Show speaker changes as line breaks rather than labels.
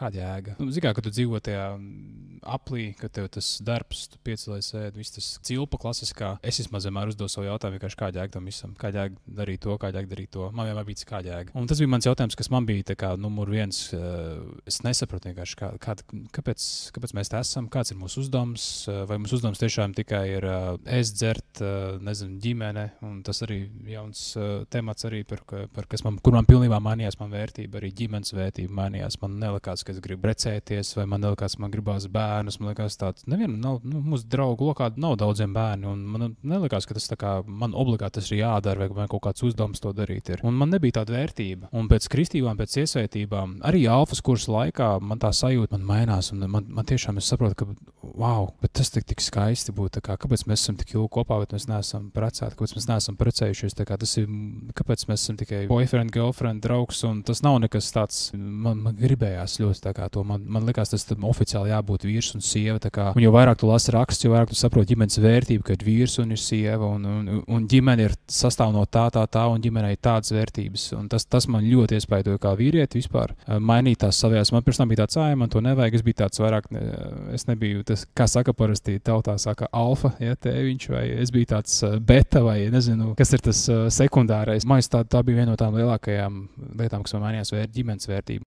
kāda jēga? Nu, zini, kā, kad tu dzīvo tajā aplī, ka tev tas darbs, tu piecelies ēd, viss tas cilpa klasiskā. Es vismaz vienmēr uzdevu savu jautājumu, vienkārši kāda jēga tam visam, kāda jēga darīt to, kāda jēga darīt to. Man vienmēr bija kāda jēga. Un tas bija mans jautājums, kas man bija tā kā numur viens. Es nesaprotu vienkārši, kāpēc mēs te esam, kāds ir mūsu uzdevums, vai mūsu uzdevums tiešām tikai ir ēst, dzert, nezinu, ģimene, un tas arī jauns temats arī, kur man pilnībā mainījās man vērtība, arī ģimenes vērtība mainījās. Man nelikās, ka es gribu precēties, vai man nelikās, man gribās bērnus, man liekas tāds, mūsu draugu lokā nav daudziem bērni, un man nelikās, ka tas tā kā man obligāti tas ir jādara, vai man kaut kāds uzdevums to darīt ir. Un man nebija tāda vērtība. Un pēc kristībām, pēc iesvētībām, arī alfas kursa laikā man tā sajūta man mainās, un man tiešām es saprotu, ka wow, bet tas tik skaisti būtu, tā kā, kāpēc mēs esam tik ilgi kopā, bet mēs neesam precēti, kāpēc mēs neesam precējušies, tā kā tas ir, kāpēc mēs esam tikai boyfriend, girlfriend, draugs, un tas nav nekas tāds, man gribējās ļoti tā kā to, man likās tas oficiāli jābūt vīrs un sieva, tā kā, un jo vairāk tu lasi rakstus, jo vairāk tu saproti ģimenes vērtību, ka ir vīrs un ir sieva, un ģimene ir sastāv no tā, un ģimenei tādas vērtības, un tas man ļoti iespaidoja kā vīrieti vispār, mainīt tās savējās, man pirms tam bija tāds, man to nevajag, es biju tāds vairāk, es nebiju tas, kā saka parasti tautā saka alfa, ja, tēviņš, vai es biju tāds beta, vai nezinu, kas ir tas sekundārais. Man tā bija viena no tām lielākajām lietām, kas man mainījās ģimenes vērtība.